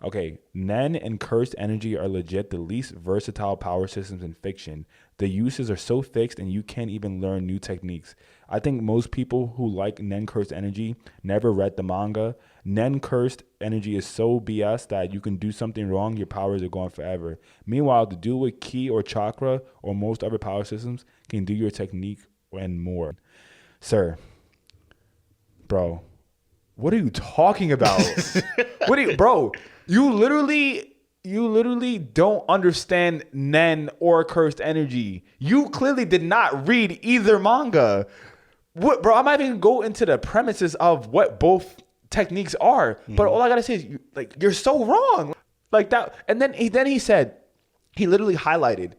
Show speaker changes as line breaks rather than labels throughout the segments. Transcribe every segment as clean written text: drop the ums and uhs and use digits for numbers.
Okay, Nen and Cursed Energy are legit the least versatile power systems in fiction. The uses are so fixed and you can't even learn new techniques. I think most people who like Nen Cursed Energy never read the manga. Nen Cursed Energy is so BS that you can do something wrong, your powers are gone forever. Meanwhile, the dude with Ki or Chakra or most other power systems can do your technique and more. Sir, bro, what are you talking about? Bro, you literally don't understand Nen or Cursed Energy. You clearly did not read either manga. What, bro? I'm not even go into the premises of what both techniques are. But all I gotta say is, you're so wrong, like that. And then he said, he literally highlighted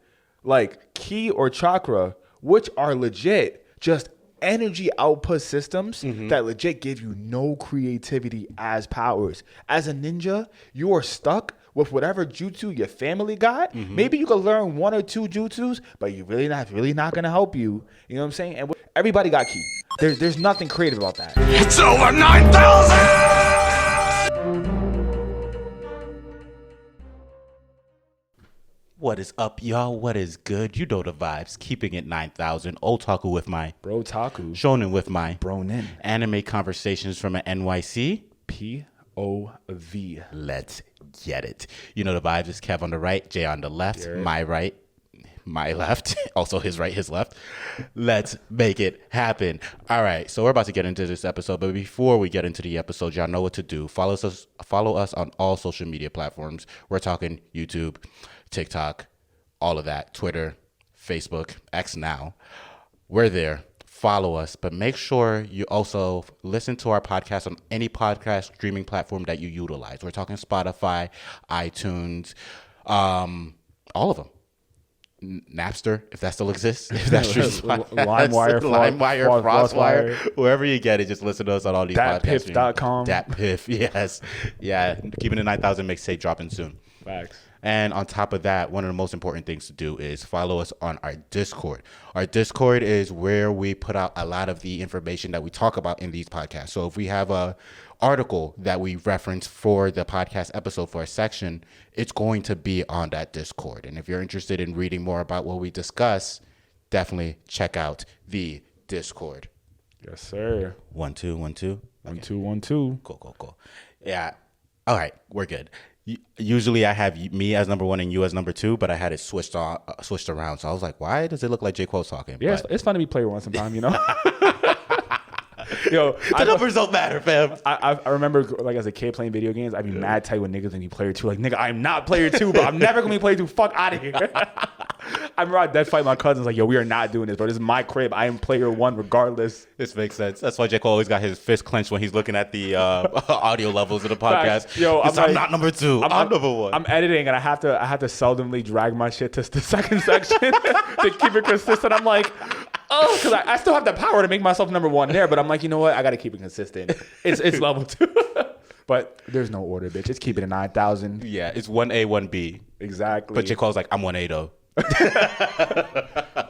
like Ki or Chakra, which are legit just energy output systems that legit give you no creativity as powers. As a ninja, you are stuck with whatever jutsu your family got. Maybe you could learn 1 or 2 jutsus, but you really not gonna help you. You know what I'm saying? And everybody got ki. There's nothing creative about that.
It's over 9,000! What is up, y'all? What is good? You know the vibes. Keeping it 9,000. Otaku with my
Bro Taku.
Shonen with my
Bro Nen.
Anime conversations from an NYC.
POV.
Let's get it. You know the vibes. It's Kev on the right, Jay on the left, my right, my left, also his right, his left. Let's make it happen. All right, so we're about to get into this episode, but before we get into the episode, y'all know what to do. Follow us on all social media platforms. We're talking YouTube, TikTok, all of that, Twitter, Facebook, X now. We're there. Follow us, but make sure you also listen to our podcast on any podcast streaming platform that you utilize. We're talking Spotify, iTunes, all of them. Napster, if that still exists, if that streams
LimeWire,
Frostwire, wherever you get it, just listen to us on all these podcasts.
Datpiff.com.
Datpiff, yes. Yeah, keeping it 9,000 mixtape dropping soon.
Facts.
And on top of that, one of the most important things to do is follow us on our Discord. Our Discord is where we put out a lot of the information that we talk about in these podcasts. So if we have a article that we reference for the podcast episode for a section, it's going to be on that Discord. And if you're interested in reading more about what we discuss, definitely check out the Discord.
Yes, sir.
1 2 1 2.
1 2 1 2.
Cool. Yeah. All right, we're good. Usually I have me as number 1 and you as number 2, but I had it switched around. So I was like, why does it look like J. Cole's talking?
Yeah, it's fun to be player one sometime, you know? Yo,
the numbers don't matter, fam.
I remember, like, as a kid playing video games, I'd be mad tight with niggas and be player 2. Like, nigga, I'm not player 2, but I'm never gonna be player 2. Fuck out of here. I remember I dead fight my cousins, like, yo, we are not doing this, bro. This is my crib. I am player 1 regardless.
This makes sense. That's why J. Cole always got his fist clenched when he's looking at the audio levels of the podcast.
Yo,
I'm not number 2. I'm number 1.
I'm editing and I have to seldomly drag my shit to the second section to keep it consistent. I'm like, oh, because I still have the power to make myself number 1 there, but I'm like, you know what? I got to keep it consistent. It's level 2. But there's no order, bitch. It's keeping it 9,000.
Yeah, it's 1A, 1B.
Exactly.
But J. Cole's like, I'm 1A though.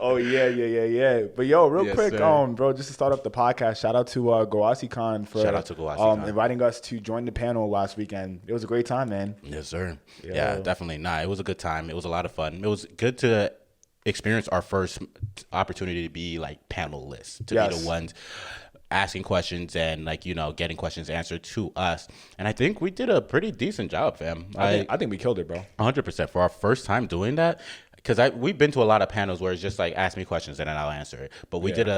Oh yeah. But yo, real quick,
sir.
bro, just to start up the podcast, shout out to GoAsiCon for inviting us to join the panel last weekend. It was a great time, man.
Yes, sir. Yeah, definitely. It was a good time. It was a lot of fun. It was good to experience our first opportunity to be like panelists, to be the ones asking questions and, like, you know, getting questions answered to us. And I think we did a pretty decent job, fam.
I think we killed it, bro.
100% for our first time doing that. Because we've been to a lot of panels where it's just like, ask me questions and then I'll answer it. But we did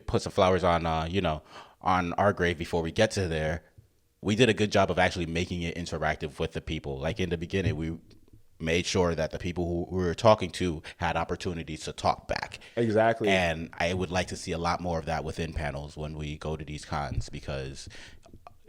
put some flowers on, on our grave before we get to there. We did a good job of actually making it interactive with the people. Like, in the beginning, we made sure that the people who we were talking to had opportunities to talk back.
Exactly.
And I would like to see a lot more of that within panels when we go to these cons, because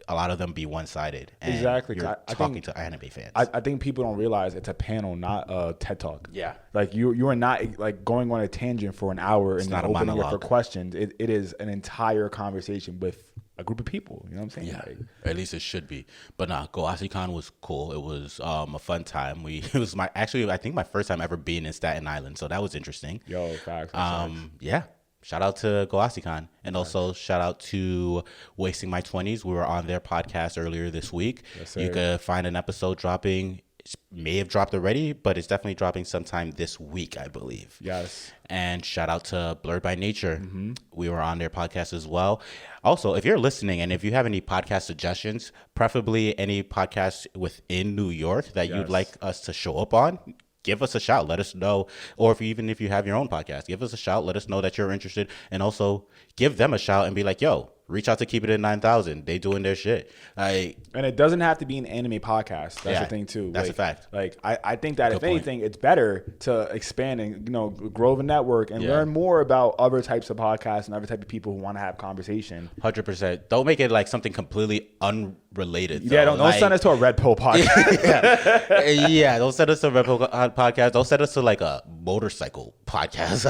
a lot of them be one-sided. And
exactly.
You're talking to anime fans.
I think people don't realize it's a panel, not a TED Talk.
Yeah.
Like, you are not, like, going on a tangent for an hour and then opening it for questions. It is an entire conversation with a group of people. You know what I'm saying?
Yeah.
Like,
at least it should be. But GoAsiCon was cool. It was a fun time. It was I think my first time ever being in Staten Island, so that was interesting.
Yo, facts.
Yeah. shout out to Goasikan. And also shout out to Wasting My 20s. We were on their podcast earlier this week.
Yes, sir.
You could find an episode dropping. It may have dropped already, but it's definitely dropping sometime this week, I believe.
Yes.
And shout out to Blurred by Nature. We were on their podcast as well. Also, if you're listening and if you have any podcast suggestions, preferably any podcasts within New York that you'd like us to show up on, give us a shout. Let us know. Or even if you have your own podcast, give us a shout. Let us know that you're interested. And also give them a shout and be like, yo, reach out to Keep It in 9000. They doing their shit.
And it doesn't have to be an anime podcast. That's the thing too.
That's a fact.
Like I think that
Good
if anything, it's better to expand and grow the network and learn more about other types of podcasts and other type of people who want to have conversation.
100%. Don't make it like something completely unrelated.
Yeah, don't send us to a Red Pill podcast.
Don't send us to a Red Pill podcast. Don't send us to like a motorcycle podcast.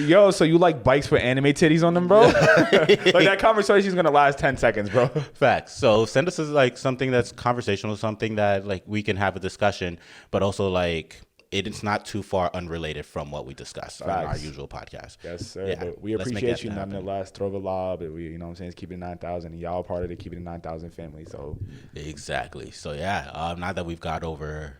Yo, so you like bikes with anime titties on them, bro? Like that conversation is gonna last 10 seconds, bro.
Facts. So send us like something that's conversational, something that like we can have a discussion, but also like it's not too far unrelated from what we discuss on our usual podcast.
Yes, sir. Yeah, but we appreciate you nonetheless. Throw the lob. We, you know what I'm saying, it's Keep It 9000. And y'all part of the Keep It 9000 family. So
exactly. So yeah, now that we've got over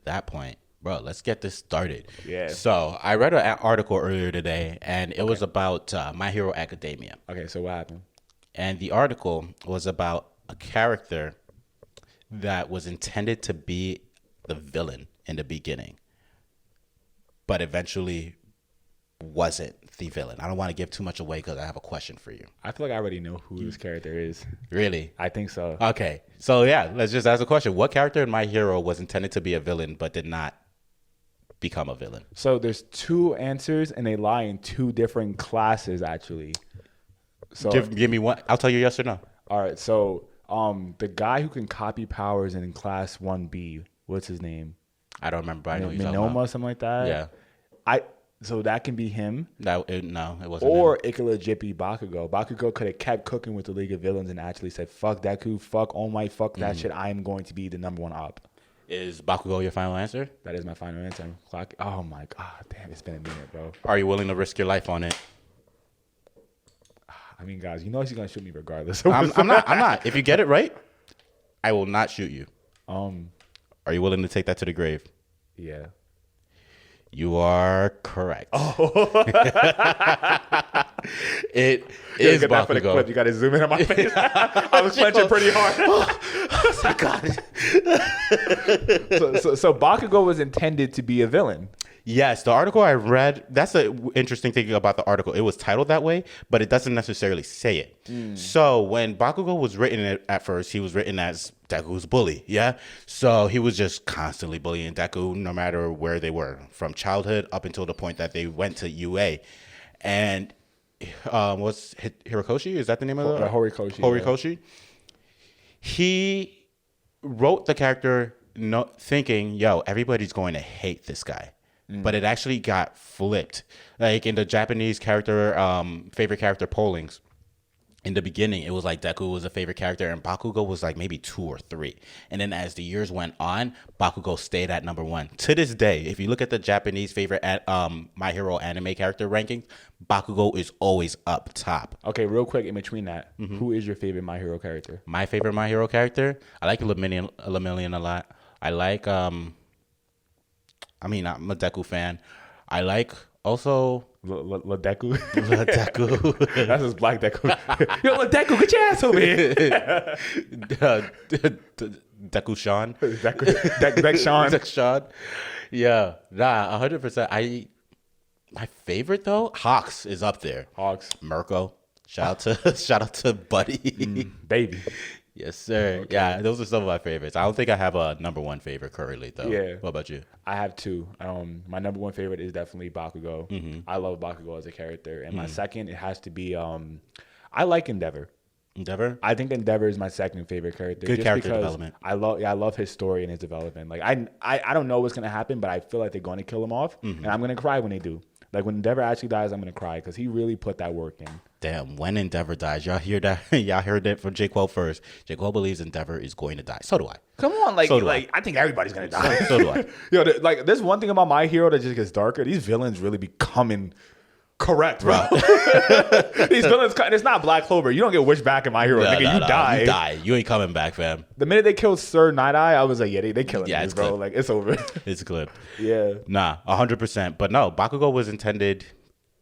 that point, bro, let's get this started.
Yeah.
So I read an article earlier today, and it was about My Hero Academia.
Okay, so what happened?
And the article was about a character that was intended to be the villain in the beginning, but eventually wasn't the villain. I don't want to give too much away because I have a question for you.
I feel like I already know who this character is.
Really?
I think so.
Okay. So yeah, let's just ask a question. What character in My Hero was intended to be a villain but did not become a villain?
So there's two answers and they lie in two different classes actually. So
give me one. I'll tell you yes or no.
All right. So the guy who can copy powers in class 1B, what's his name?
I don't remember. I know you're talking
Minoma,
about.
something like that.
Yeah.
So that can be him.
No, it wasn't.
Or
him.
it could legit be Bakugo. Bakugo could have kept cooking with the League of Villains and actually said, "Fuck Deku, fuck All Might, fuck that shit. I am going to be the number one op."
Is Bakugo your final answer?
That is my final answer. Oh my god, damn! It's been a minute, bro.
Are you willing to risk your life on it?
I mean, guys, you know she's gonna shoot me regardless.
I'm not. If you get it right, I will not shoot you. Are you willing to take that to the grave?
Yeah.
You are correct.
Oh.
It is
get that
Bakugo.
for the clip. You got to zoom in on my face. I was clenching pretty hard.
I got it.
So Bakugo was intended to be a villain.
Yes, the article I read, that's the interesting thing about the article. It was titled that way, but it doesn't necessarily say it. So when Bakugo was written at first, he was written as Deku's bully, yeah? So he was just constantly bullying Deku no matter where they were, from childhood up until the point that they went to UA. And what's Horikoshi? Is that the name of the
Horikoshi.
Horikoshi. Yeah. He wrote the character thinking, yo, everybody's going to hate this guy. But it actually got flipped. Like in the Japanese character, favorite character pollings, in the beginning, it was like Deku was a favorite character and Bakugo was like maybe 2 or 3. And then as the years went on, Bakugo stayed at number 1. To this day, if you look at the Japanese favorite My Hero anime character rankings, Bakugo is always up top.
Okay, real quick in between that, who is your favorite My Hero character?
My favorite My Hero character? I like Lemillion a lot. I like... I'm a Deku fan. I like also...
Deku?
Deku.
That's his black Deku. Yo, Deku, get your ass over here.
Deku Sean.
Deku Sean.
Deku Sean. Yeah. 100%. My favorite, though, Hawks is up there.
Hawks.
Mirko. Shout out to Buddy.
Baby.
Yes, sir. Okay. Yeah, those are some of my favorites. I don't think I have a number one favorite currently, though.
Yeah.
What about you?
I have 2. My number 1 favorite is definitely Bakugo. I love Bakugo as a character. And my second, it has to be, I like Endeavor.
Endeavor?
I think Endeavor is my second favorite character.
Good character development.
I love his story and his development. Like I don't know what's gonna happen, but I feel like they're gonna kill him off, and I'm gonna cry when they do. Like when Endeavor actually dies, I'm gonna cry because he really put that work in.
Damn, when Endeavor dies, y'all hear that? Y'all heard that from J. Cole first. J. Cole believes Endeavor is going to die. So do I.
Come on, I think everybody's gonna die.
So do I.
Yo, there's one thing about My Hero that just gets darker. These villains really be coming Correct, bro. These villains, and it's not Black Clover. You don't get wished back in My Hero. Nigga, you die.
You die. You ain't coming back, fam.
The minute they killed Sir Night-Eye, I was like, yeah, they killing
Yeah,
me, bro.
clip.
Like, it's over.
It's clip.
Yeah.
Nah, 100%. But no, Bakugo was intended,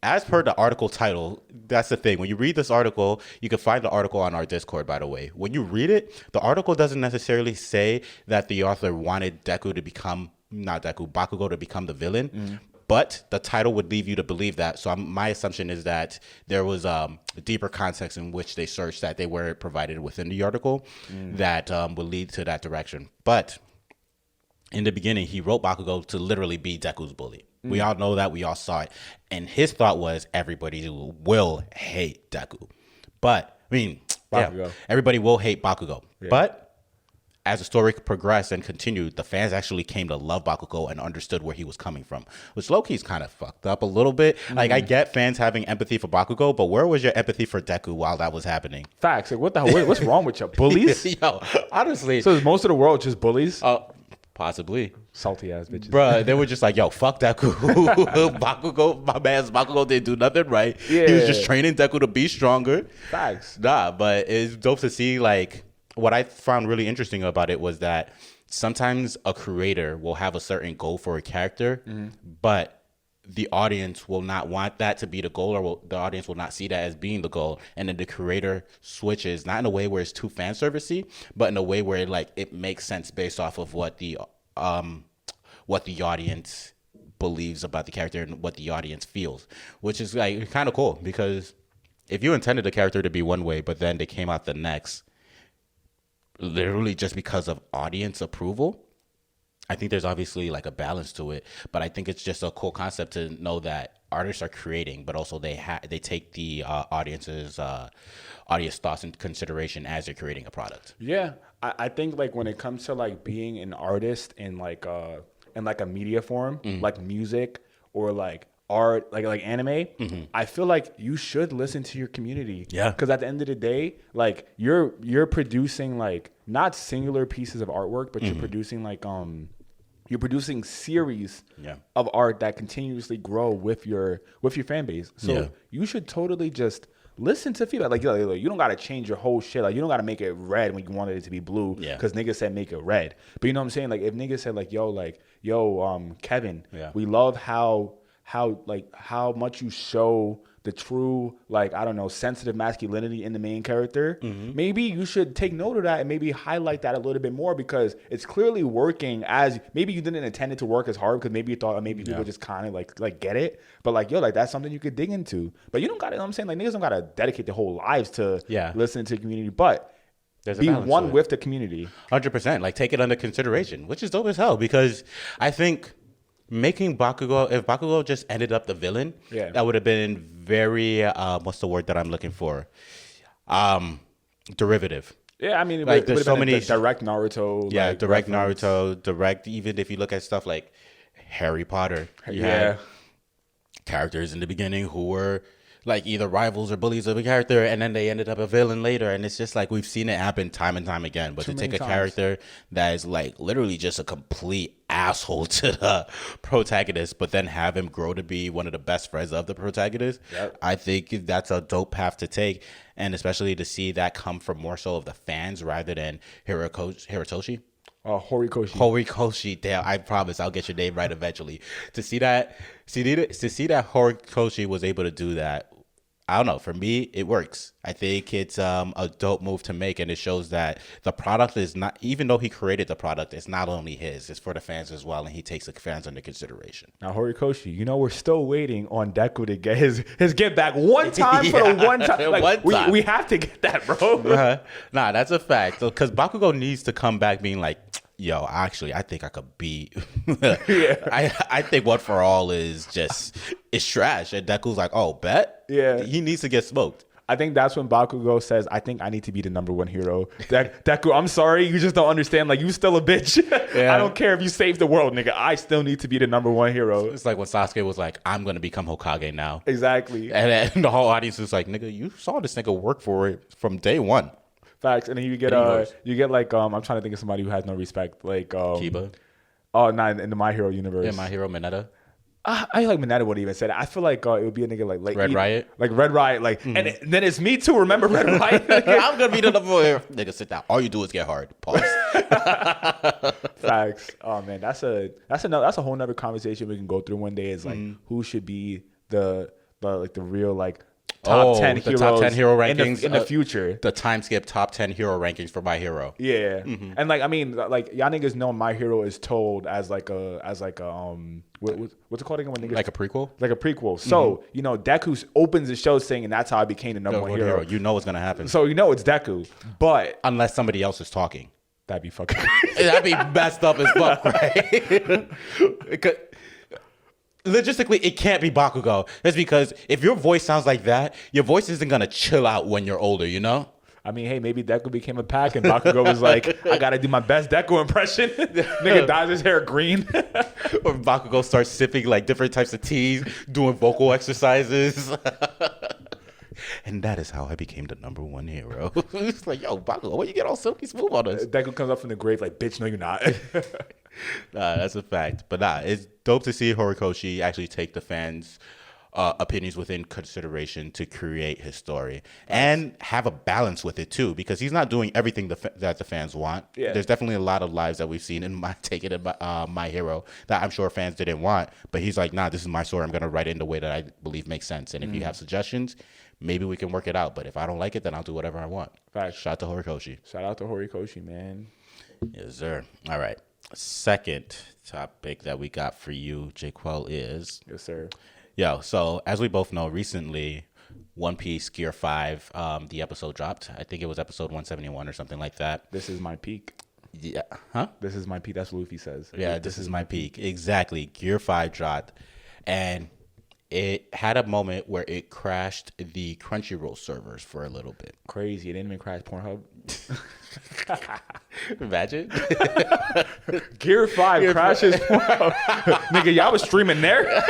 as per the article title. That's the thing. When you read this article, you can find the article on our Discord, by the way. When you read it, the article doesn't necessarily say that the author wanted Bakugo to become the villain. But the title would leave you to believe that. So my assumption is that there was a deeper context in which they searched that they were provided within the article that would lead to that direction. But in the beginning, he wrote Bakugo to literally be Deku's bully. We all know that. We all saw it. And his thought was everybody will hate Deku. But, I mean, everybody will hate Bakugo. Yeah. But as the story progressed and continued, the fans actually came to love Bakugo and understood where he was coming from, which low-key's kind of fucked up a little bit. Like, I get fans having empathy for Bakugo, but where was your empathy for Deku while that was happening?
Facts. Like, what the hell? What's wrong with you? Bullies?
Yo, honestly.
So is most of the world just bullies?
Possibly.
Salty ass bitches.
Bruh, they were just like, yo, fuck Deku. Bakugo, my man's Bakugo didn't do nothing right. Yeah. He was just training Deku to be stronger.
Facts.
Nah, but it's dope to see, like, what I found really interesting about it was that sometimes a creator will have a certain goal for a character, but the audience will not want that to be the goal, or the audience will not see that as being the goal. And then the creator switches, not in a way where it's too fan servicey, but in a way where it makes sense based off of what the audience believes about the character and what the audience feels, which is like kind of cool, because if you intended the character to be one way, but then they came out the next, literally just because of audience approval, I think there's obviously like a balance to it, but I think it's just a cool concept to know that artists are creating, but also they take the audience thoughts into consideration as they're creating a product.
Yeah, I think like when it comes to like being an artist in like a media form, like music or like art, like anime, I feel like you should listen to your community.
Yeah.
Because at the end of the day, like you're producing like not singular pieces of artwork, but you're producing like you're producing series of art that continuously grow with your fan base. So you should totally just listen to feedback. Like, you don't gotta change your whole shit. Like, you don't gotta make it red when you wanted it to be blue. Because niggas said make it red. But you know what I'm saying? Like, if niggas said yo, Kevin, we love how much you show the true, like, I don't know, sensitive masculinity in the main character. Maybe you should take note of that and maybe highlight that a little bit more, because it's clearly working. As maybe you didn't intend it to work as hard, because maybe you thought maybe people just kind of like get it. But like, yo, like that's something you could dig into. But you don't got to, you know what I'm saying? Like, niggas don't got to dedicate their whole lives to listening to the community. But there's be one with the community.
100%. Like, take it under consideration, which is dope as hell, because I think making Bakugo, if Bakugo just ended up the villain, that would have been very, what's the word that I'm looking for? Derivative.
Yeah, I mean,
like, there's so many
direct Naruto.
Yeah,
like,
direct
reference.
Naruto, direct, even if you look at stuff like Harry Potter. You had characters in the beginning who were like either rivals or bullies of a character, and then they ended up a villain later. And it's just like, we've seen it happen time and time again. But to take a character that is like literally just a complete asshole to the protagonist, but then have him grow to be one of the best friends of the protagonist, I think that's a dope path to take. And especially to see that come from more so of the fans rather than Horikoshi. Damn, I promise I'll get your name right eventually. To see that Horikoshi was able to do that, I don't know. For me, it works. I think it's a dope move to make, and it shows that the product is not, even though he created the product, it's not only his, it's for the fans as well, and he takes the fans under consideration.
Now, Horikoshi, you know, we're still waiting on Deku to get his get back one time for the one time. Like, we have to get that, bro.
Nah, that's a fact. Because Bakugo needs to come back being like, yo, actually, I think I could beat. I think One For All is trash. And Deku's like, oh, bet?
Yeah.
He needs to get smoked.
I think that's when Bakugo says, I think I need to be the number one hero. Deku, I'm sorry. You just don't understand. Like, you still a bitch. I don't care if you save the world, nigga. I still need to be the number one hero.
It's like when Sasuke was like, I'm going to become Hokage now.
Exactly.
And the whole audience was like, nigga, you saw this nigga work for it from day one.
Facts. And then you get like I'm trying to think of somebody who has no respect, like
Kiba.
Oh, not in the My Hero universe.
Yeah, My Hero Mineta.
I feel like Mineta would even say that. I feel like it would be a nigga like
Red Riot?
like Red Riot, like, and then it's me too. Remember Red Riot?
I'm gonna be the number one. Nigga, sit down. All you do is get hard. Pause.
Facts. Oh man, that's a whole nother conversation we can go through one day. Is like who should be the real like top 10 heroes,
top 10 hero rankings
in the future.
The time skip top 10 hero rankings for My Hero.
Yeah, and like I mean, like y'all niggas know My Hero is told as like a what's it called again? When niggas,
Like a prequel?
Like a prequel. So you know, Deku opens the show saying, and that's how I became the number one hero.
You know what's gonna happen.
So you know it's Deku, but
unless somebody else is talking,
that'd be fucking crazy.
That'd be messed up as fuck, right? Logistically, it can't be Bakugo. That's because if your voice sounds like that, your voice isn't gonna chill out when you're older, you know?
I mean, hey, maybe Deku became a pack and Bakugo was like, I gotta do my best Deku impression. Nigga dyes his hair green.
Or Bakugo starts sipping like different types of teas, doing vocal exercises. And that is how I became the number one hero. It's like, yo, Bakugo, why you get all silky smooth on us?
Deku comes up from the grave like, bitch, no, you're not.
Nah, that's a fact. But nah, it's dope to see Horikoshi actually take the fans' opinions within consideration to create his story and have a balance with it too, because he's not doing everything that the fans want. Yeah. There's definitely a lot of lives that we've seen in My Hero that I'm sure fans didn't want, but he's like, nah, this is my story. I'm gonna write it in the way that I believe makes sense. And if you have suggestions, maybe we can work it out. But if I don't like it, then I'll do whatever I want.
Facts.
Shout out to Horikoshi.
Shout out to Horikoshi, man.
Yes, sir. All right. Second topic that we got for you, Jaquel, is...
Yes, sir.
Yo, so as we both know, recently, One Piece Gear 5, the episode dropped. I think it was episode 171 or something like that.
This is my peak.
Yeah. Huh?
This is my peak. That's what Luffy says.
Yeah, this is my peak. Exactly. Gear 5 dropped. And it had a moment where it crashed the Crunchyroll servers for a little bit.
Crazy. It didn't even crash Pornhub.
Imagine.
Gear 5 crashes Pornhub. Nigga, y'all was streaming there?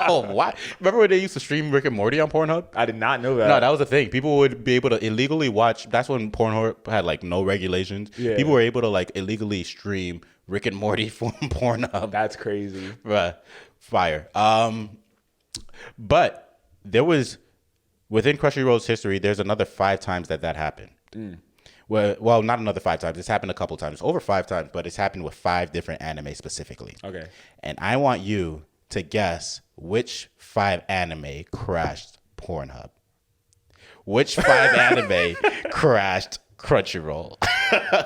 Oh, why? Remember when they used to stream Rick and Morty on Pornhub?
I did not know that.
No, that was the thing. People would be able to illegally watch. That's when Pornhub had like no regulations. Yeah. People were able to like illegally stream Rick and Morty from Pornhub.
That's crazy.
Bruh, fire. But there was, within Crunchyroll's history, there's another 5 times that happened. Well, not another 5 times. It's happened a couple times. Over 5 times, but it's happened with 5 different anime specifically.
Okay.
And I want you to guess which 5 anime crashed Pornhub. Which 5 anime crashed Crunchyroll?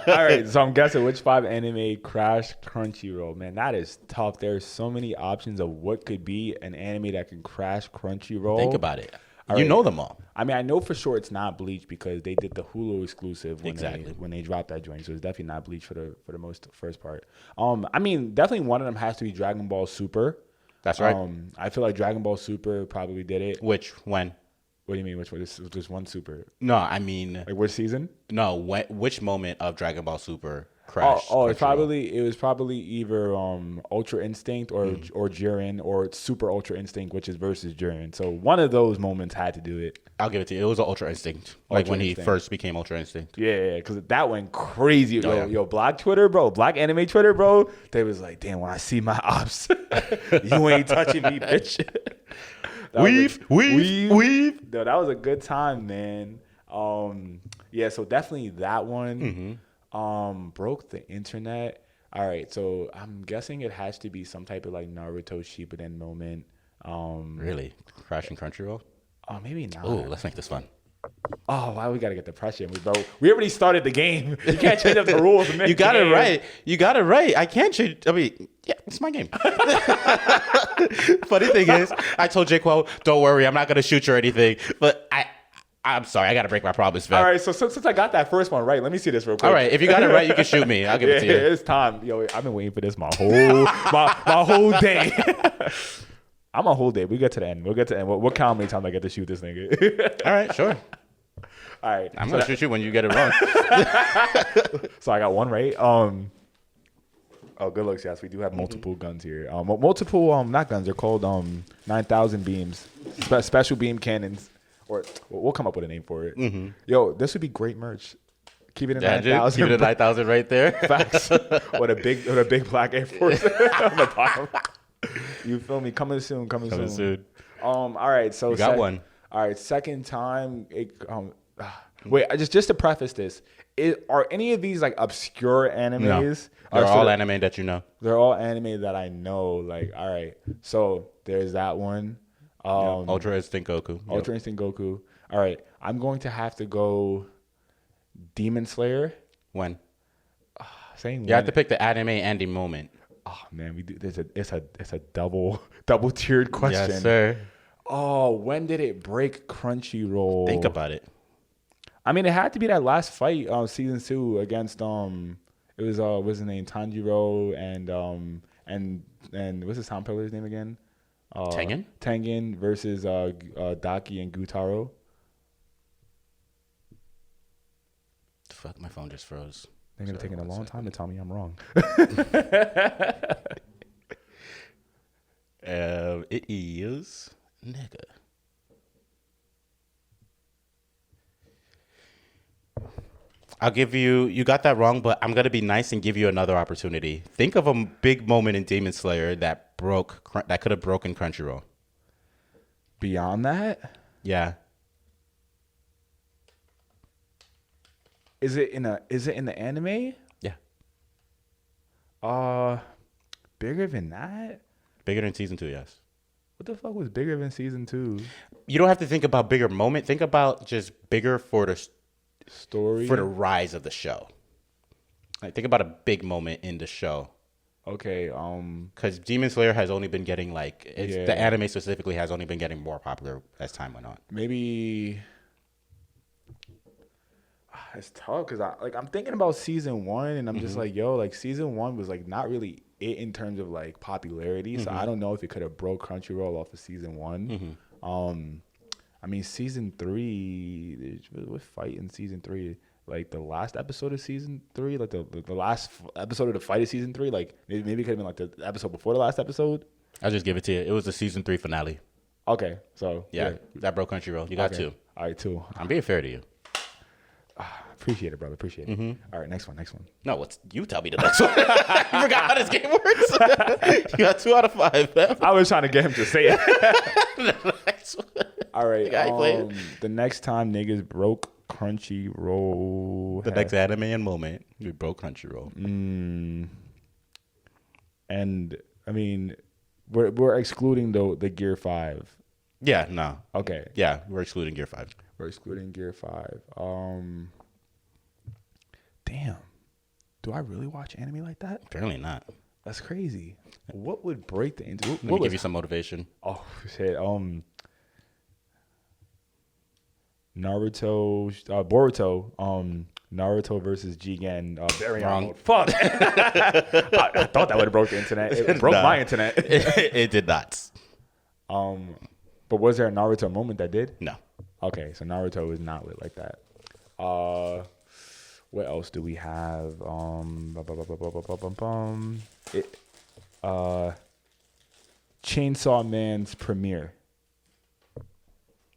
All right, so I'm guessing which 5 anime crashed Crunchyroll. Man, that is tough. There's so many options of what could be an anime that can crash Crunchyroll.
Think about it. You know them all.
I mean, I know for sure it's not Bleach because they did the Hulu exclusive when they dropped that joint. So it's definitely not Bleach for the first part. I mean, definitely one of them has to be Dragon Ball Super.
That's right.
I feel like Dragon Ball Super probably did it.
Which when?
What do you mean? Which one? Just one Super?
No, I mean
like which season?
No, which moment of Dragon Ball Super crashed?
It was probably either Ultra Instinct or Jiren or Super Ultra Instinct, which is versus Jiren. So one of those moments had to do it.
I'll give it to you. It was an Ultra Instinct, like when he first became Ultra Instinct.
Yeah, because that went crazy. Yo, Black Twitter, bro, Black Anime Twitter, bro. They was like, damn, when I see my ops, you ain't touching me, bitch. Weave. No, that was a good time, man. Yeah, so definitely that one broke the internet. All right, so I'm guessing it has to be some type of like Naruto Shippuden moment.
Really? Crashing Crunchyroll?
Oh, maybe not.
Oh, let's make this fun.
Oh, why we gotta get the pressure in, bro? We already started the game. You can't change up the rules.
You got it right. You got it right. I can't change. I mean, yeah, it's my game. Funny thing is, I told Jaquel, don't worry, I'm not gonna shoot you or anything. But I'm sorry, I gotta break my promise, man.
All right, so since I got that first one right, let me see this real quick.
All right, if you got it right, you can shoot me. I'll give it to you.
It's time. Yo, I've been waiting for this my whole day. I'm a whole day. We get to the end. We'll get to the end. We'll count how many times I get to shoot this nigga.
All right, sure.
All right.
I'm going to shoot you when you get it wrong.
So I got one right. Oh, good looks. Yes, we do have multiple guns here. Multiple, not guns. They're called 9,000 beams. Special beam cannons. Or we'll come up with a name for it. Mm-hmm. Yo, this would be great merch. Keep it at 9,000.
Keep it at 9,000 right there.
Facts. With a big black Air Force on the bottom. You feel me? Coming soon.
Coming soon.
All right. So
you got one.
All right. Second time. Wait. Just to preface this, are any of these like obscure animes?
No. They're all anime that you know.
They're all anime that I know. Like, all right. So there's that one.
Ultra Instinct Goku.
Ultra Instinct Goku. All right. I'm going to have to go Demon Slayer.
When?
Saying
you have to pick the anime and the moment.
Oh man, we do. It's a double tiered question.
Yes, sir.
Oh, when did it break Crunchyroll?
Think about it.
I mean, it had to be that last fight, season 2 against it was what's his name, Tanjiro and what's his sound pillar's name again?
Tengen.
Tengen versus Daki and Gutaro.
Fuck, my phone just froze.
They're gonna take a long time to tell me I'm wrong.
It is nigga. I'll give you got that wrong, but I'm gonna be nice and give you another opportunity. Think of a big moment in Demon Slayer that could have broken Crunchyroll.
Beyond that?
Yeah.
Is it in the anime?
Yeah.
Bigger than that?
Bigger than season 2, yes.
What the fuck was bigger than season 2?
You don't have to think about bigger moment. Think about just bigger for the
story,
for the rise of the show. Like, think about a big moment in the show.
Okay.
Because Demon Slayer has only been getting the anime specifically has only been getting more popular as time went on.
Maybe. It's tough because I'm thinking about season 1 and I'm just like, yo, like season 1 was like not really it in terms of like popularity. So I don't know if it could have broke Crunchyroll off of season 1. I mean, season 3, what fight in season 3? Like the last episode of season 3, like the last episode of the fight of season 3, like maybe it could have been like the episode before the last episode.
I'll just give it to you. It was the season 3 finale.
Okay, so
yeah. That broke Crunchyroll. You got 2.
All right, 2.
I'm being fair to you.
Appreciate it, brother. Appreciate it. All right, next one.
No, you tell me the next one. I forgot how this game works. You got 2 out of 5, man.
I was trying to get him to say it.
The next one.
All right. The next time niggas broke Crunchyroll.
The next anime and moment, we broke Crunchyroll.
And I mean, we're excluding the Gear 5.
Yeah. No.
Okay.
Yeah, we're excluding Gear 5.
We're excluding Gear 5. Damn. Do I really watch anime like that?
Apparently not.
That's crazy. What would break the internet?
Let me give you some motivation.
Oh shit. Boruto. Naruto versus Jigen.
Wrong.
Fuck. I thought that would have broke the internet. It broke my internet.
It did not.
But was there a Naruto moment that did?
No.
Okay, so Naruto is not lit like that. What else do we have? Chainsaw Man's premiere.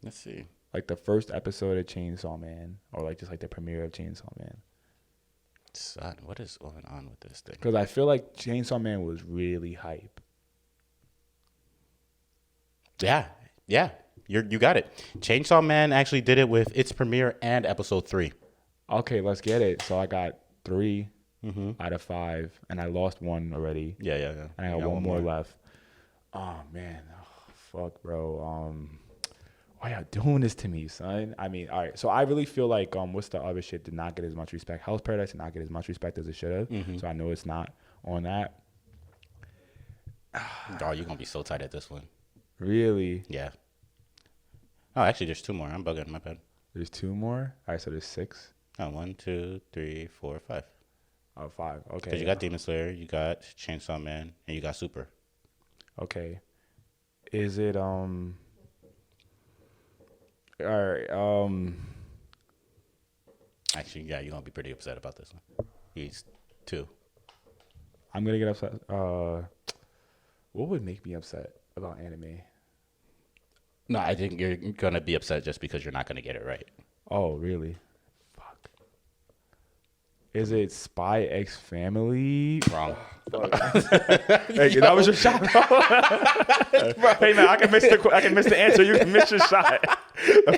Let's see.
Like the first episode of Chainsaw Man, or like just like the premiere of Chainsaw Man.
Son, what is going on with this thing?
Because I feel like Chainsaw Man was really hype.
Yeah. You got it. Chainsaw Man actually did it with its premiere and episode 3.
Okay, let's get it. So I got 3 out of 5, and I lost 1 already.
Yeah.
And I got one more left. Oh man, fuck, bro. Why y'all doing this to me, son? I mean, all right. So I really feel like what's the other shit did not get as much respect. Hell's Paradise did not get as much respect as it should have. So I know it's not on that.
Oh, you're gonna be so tight at this one.
Really?
Yeah. Oh, actually, there's 2 more. I'm bugging. My bad.
There's 2 more. All right, so there's 6.
Oh, 1, 2, 3, 4, 5.
Oh, 5. Okay.
Because you got Demon Slayer, you got Chainsaw Man, and you got Super.
Okay. Is it all right.
Actually, yeah, you're gonna be pretty upset about this one. He's 2.
I'm gonna get upset. What would make me upset about anime?
No, I think you're gonna be upset just because you're not gonna get it right.
Oh, really? Fuck. Is it Spy X Family?
Wrong.
Hey, that was your shot, bro. Hey man, I can miss the answer. You can miss your shot. It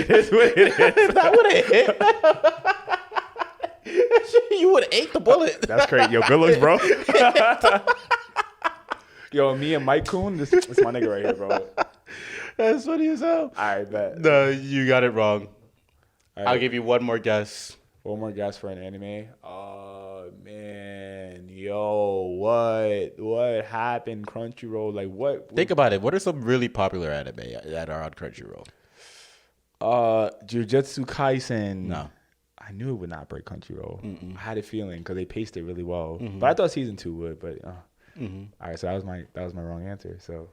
is what it is.
That would have hit. You would have ate the bullet.
That's crazy. Yo, good looks, bro. Yo, me and Mike Coon, this my nigga right here, bro.
That's funny as hell.
I bet.
No, you got it wrong.
Right.
I'll give you one more guess.
One more guess for an anime. Oh man, yo, what happened? Crunchyroll, like what?
Think about it. What are some really popular anime that are on Crunchyroll?
Jujutsukaisen.
No.
I knew it would not break Crunchyroll. I had a feeling because they paced it really well. But I thought season 2 would. But all right, so that was my wrong answer. So,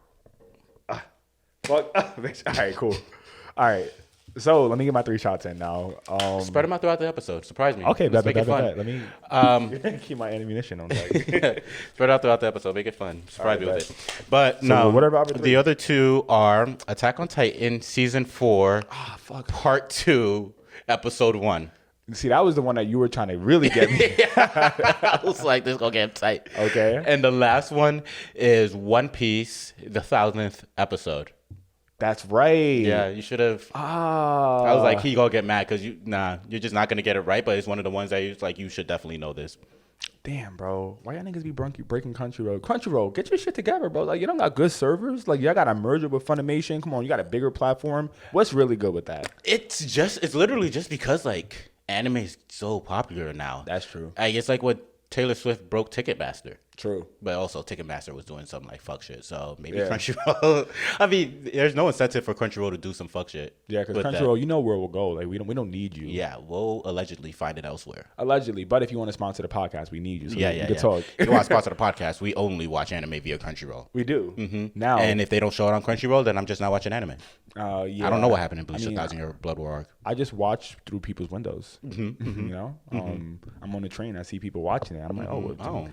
fuck. All right, cool. All right. So let me get my 3 shots in now.
Spread them out throughout the episode. Surprise me.
Okay,
Let's make it fun.
Let me keep my ammunition on deck.
Spread out throughout the episode. Make it fun. Surprise me with it. But
So
no,
what about
the other 2 are Attack on Titan Season 4, Part 2, Episode 1.
See, that was the one that you were trying to really get me.
I was like, this is going to get tight.
Okay.
And the last one is One Piece, the 1000th episode.
That's right.
Yeah, you should have. I was like, he gonna get mad because you're just not gonna get it right. But it's one of the ones that you're like, you should definitely know this.
Damn, bro. Why y'all niggas be breaking Crunchyroll? Crunchyroll, get your shit together, bro. Like, you don't got good servers. Like, y'all got to merge it with Funimation. Come on, you got a bigger platform. What's really good with that?
It's literally just because like anime is so popular now.
That's true.
Like, it's like what Taylor Swift broke Ticketmaster.
True.
But also Ticketmaster was doing some like fuck shit. So maybe
Yeah.
Crunchyroll. I mean, there's no incentive for Crunchyroll to do some fuck shit.
Yeah, because Crunchyroll, you know where we'll go. Like, we don't need you.
Yeah, we'll allegedly find it elsewhere.
Allegedly. But if you want to sponsor the podcast, we need you. So
Yeah.
we can talk.
If you want to sponsor the podcast, we only watch anime via Crunchyroll.
We do. Now.
And if they don't show it on Crunchyroll, then I'm just not watching anime.
Yeah.
I don't know what happened in Bleach: 1,000 Year Blood War arc.
I just watch through people's windows. You know? I'm on the train. I see people watching it. I'm like,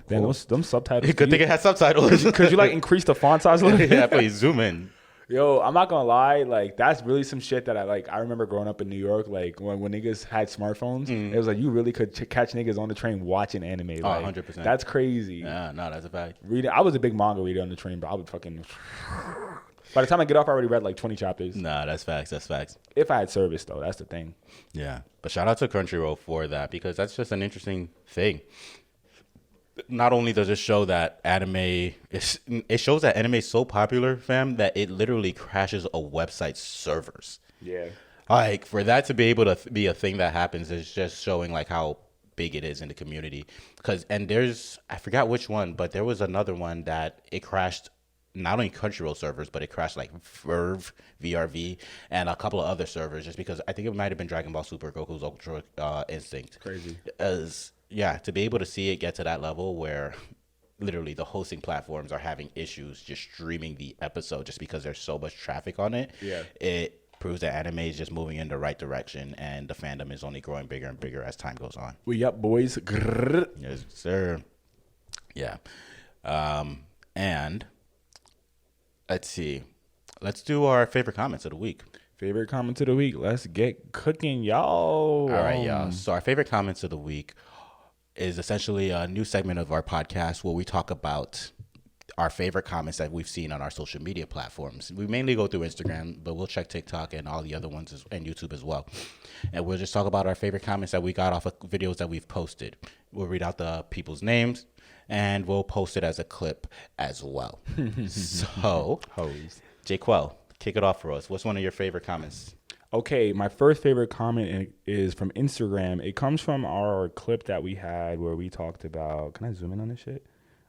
then
cool.
them subtitles.
Good thing it has subtitles.
Could you like increase the font size a little bit?
Yeah, please zoom in.
Yo, I'm not gonna lie, like that's really some shit that I remember growing up in New York, like when niggas had smartphones, it was like you really could catch niggas on the train watching anime. Like,
100%.
That's crazy.
Yeah, no, that's a fact.
Reading, I was a big manga reader on the train, but I would fucking. By the time I get off, I already read like 20 chapters.
Nah, that's facts. That's facts.
If I had service, though, that's the thing.
Yeah, but shout out to Crunchyroll for that because that's just an interesting thing. Not only does it show that it shows that anime is so popular, fam, that it literally crashes a website's servers.
Yeah.
Like, for that to be able to be a thing that happens is just showing like how big it is in the community. I forgot which one, but there was another one that it crashed not only Crunchyroll servers, but it crashed like Verve, VRV, and a couple of other servers just because I think it might have been Dragon Ball Super, Goku's Ultra Instinct.
Crazy.
Yeah, to be able to see it get to that level where literally the hosting platforms are having issues just streaming the episode just because there's so much traffic on it.
Yeah.
It proves that anime is just moving in the right direction and the fandom is only growing bigger and bigger as time goes on.
We up, boys. Grrr.
Yes, sir. Yeah. And let's see. Let's do our favorite comments of the week.
Favorite comments of the week. Let's get cooking, y'all.
All right, y'all. So our favorite comments of the week is essentially a new segment of our podcast where we talk about our favorite comments that we've seen on our social media platforms. We mainly go through Instagram, but we'll check TikTok and all the other ones and YouTube as well. And we'll just talk about our favorite comments that we got off of videos that we've posted. We'll read out the people's names and we'll post it as a clip as well. So, Jaquel, kick it off for us. What's one of your favorite comments?
Okay, my first favorite comment is from Instagram. It comes from our clip that we had where we talked about. Can I zoom in on this shit?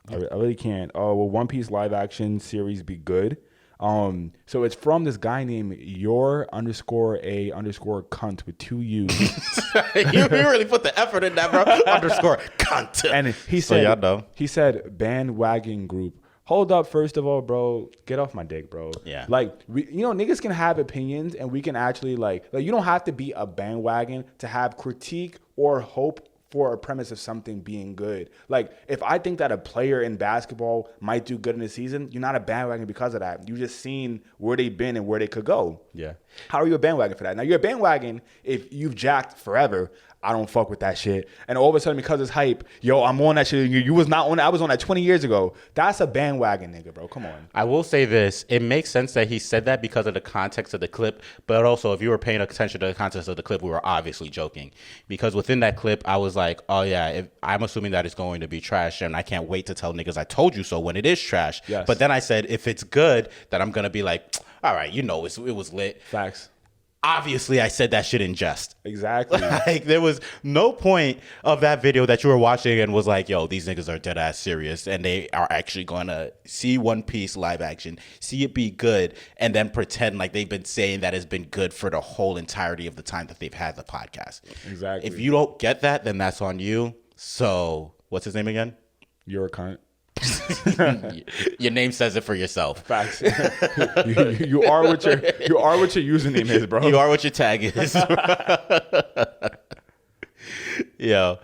I really can't. Oh, will One Piece live action series be good? So it's from this guy named your_a_cunt with 2 U's.
you really put the effort in that, bro. _cunt.
And he said,
so y'all know.
He said bandwagon group. Hold up, first of all, bro. Get off my dick, bro.
Yeah.
Like, niggas can have opinions, and we can actually, like, you don't have to be a bandwagon to have critique or hope for a premise of something being good. Like, if I think that a player in basketball might do good in the season, you're not a bandwagon because of that. You just seen where they've been and where they could go.
Yeah.
How are you a bandwagon for that? Now, you're a bandwagon if you've jacked forever. I don't fuck with that shit. And all of a sudden, because it's hype, yo, I'm on that shit. You was not on it. I was on that 20 years ago. That's a bandwagon, nigga, bro. Come on.
I will say this. It makes sense that he said that because of the context of the clip. But also, if you were paying attention to the context of the clip, we were obviously joking. Because within that clip, I was like, oh, yeah, I'm assuming that it's going to be trash. And I can't wait to tell niggas I told you so when it is trash.
Yes.
But then I said, if it's good, then I'm going to be like, all right, you know, it was lit.
Facts.
Obviously, I said that shit in jest.
Exactly.
Like, there was no point of that video that you were watching and was like, yo, these niggas are dead ass serious and they are actually going to see One Piece live action, see it be good, and then pretend like they've been saying that it's been good for the whole entirety of the time that they've had the podcast.
Exactly.
If you don't get that, then that's on you. So, what's his name again?
You're a cunt.
Your name says it for yourself.
Facts. you are what your username is, bro.
You are what your tag is. Yo.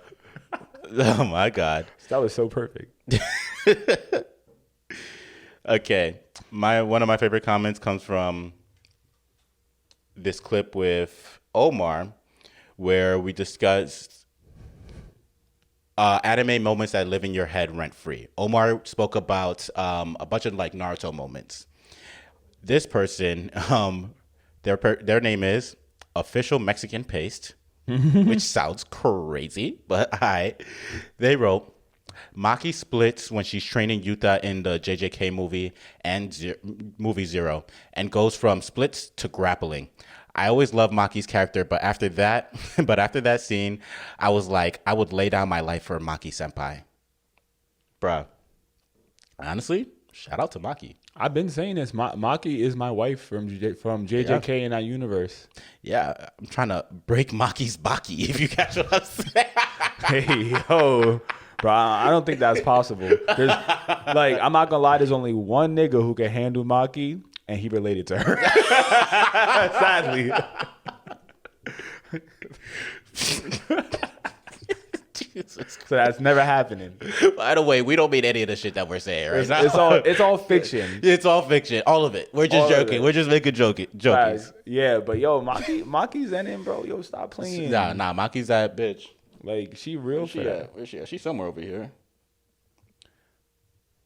Oh my God.
That was so perfect.
Okay. One of my favorite comments comes from this clip with Omar where we discussed anime moments that live in your head rent free. Omar spoke about a bunch of like Naruto moments. This person, their name is Official Mexican Paste, which sounds crazy, but they wrote, Maki splits when she's training Yuta in the JJK movie and movie Zero and goes from splits to grappling. I always loved Maki's character, but after that scene, I was like, I would lay down my life for Maki senpai. Bruh. Honestly, shout out to Maki.
I've been saying this. Maki is my wife from JJK in that universe.
Yeah, I'm trying to break Maki's baki, if you catch what I'm saying.
Hey, yo. Bro, I don't think that's possible. I'm not gonna lie, there's only one nigga who can handle Maki, and he related to her. Sadly. Jesus. So that's never happening.
By the way, we don't mean any of the shit that we're saying right now.
It's all fiction.
It's all fiction. All of it. We're just joking. We're just making jokes.
Yeah, but yo, Maki's in, bro. Yo, stop playing.
Nah, Maki's that bitch.
Like, she real for that.
Where's she at? She's somewhere over here.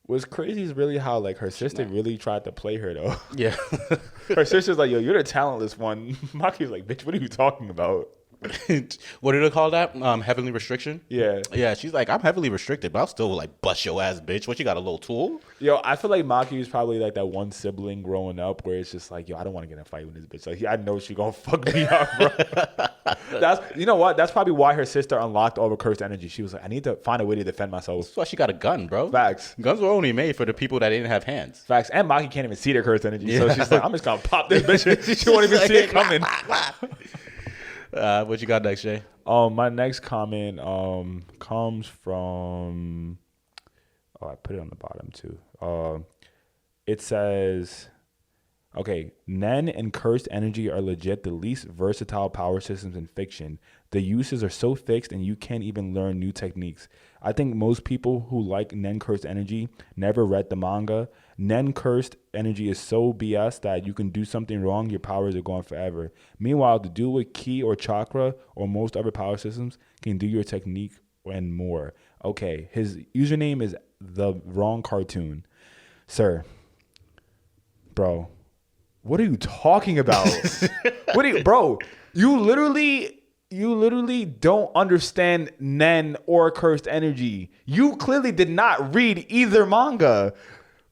What's crazy is really how, like, her sister really tried to play her, though.
Yeah.
Her sister's like, yo, you're the talentless one. Maki's like, bitch, what are you talking about?
What did it call that? Heavenly restriction?
Yeah.
Yeah, she's like, I'm heavily restricted, but I'll still, like, bust your ass, bitch. What, you got a little tool?
Yo, I feel like Maki is probably, like, that one sibling growing up where it's just like, yo, I don't want to get in a fight with this bitch. Like, I know she gonna fuck me up, bro. You know what? That's probably why her sister unlocked all the cursed energy. She was like, I need to find a way to defend myself.
That's why she got a gun, bro.
Facts.
Guns were only made for the people that didn't have hands.
Facts. And Maki can't even see the cursed energy. So she's like, I'm just gonna pop this bitch. She won't even see it coming.
What you got next, Jay?
My next comment comes from. Oh, I put it on the bottom too. It says, okay, Nen and Cursed Energy are legit the least versatile power systems in fiction. The uses are so fixed and you can't even learn new techniques. I think most people who like Nen Cursed Energy never read the manga. Nen Cursed Energy is so BS that you can do something wrong, your powers are gone forever. Meanwhile, the dude with Ki or Chakra or most other power systems can do your technique and more. Okay, his username is the wrong cartoon. Sir, bro, what are you talking about? Bro, you literally don't understand Nen or Cursed Energy. You clearly did not read either manga.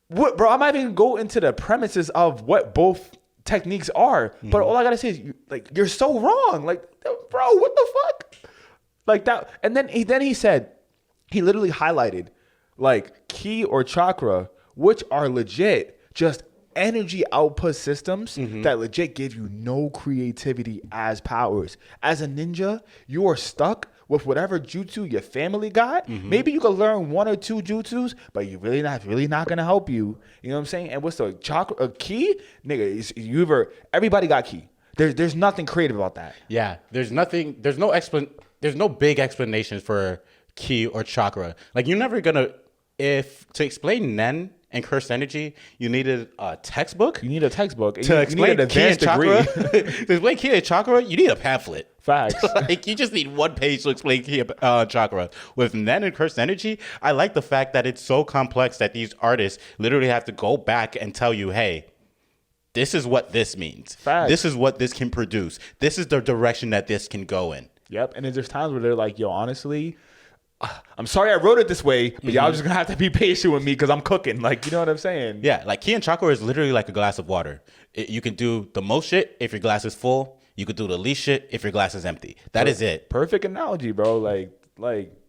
What, bro? I'm not even go into the premises of what both techniques are. Mm-hmm. But all I gotta say is, you're so wrong. Like, bro, what the fuck? Like that. And then he said, he literally highlighted like Ki or Chakra, which are legit just energy output systems that legit give you no creativity as powers. As a ninja, you are stuck with whatever jutsu your family got. Maybe you could learn one or two jutsus, but you're really not gonna help you. You know what I'm saying? And what's the Chakra? Ki? Nigga, everybody got Ki. There's nothing creative about that.
Yeah, there's no big explanations for Ki or Chakra. Like, you're never gonna, to explain Nen and Cursed Energy, you needed a textbook.
You need a textbook.
To explain Ki and Chakra. To explain Ki and Chakra, you need a pamphlet.
Facts.
Like, you just need one page to explain Ki and Chakra. With Nen and Cursed Energy, I like the fact that it's so complex that these artists literally have to go back and tell you, hey, this is what this means.
Facts.
This is what this can produce. This is the direction that this can go in.
Yep. And there's times where they're like, yo, honestly, I'm sorry I wrote it this way, but y'all just gonna have to be patient with me because I'm cooking. Like, you know what I'm saying?
Yeah, like Ki and Chakra is literally like a glass of water. You can do the most shit if your glass is full. You could do the least shit if your glass is empty. That is it.
Perfect analogy, bro.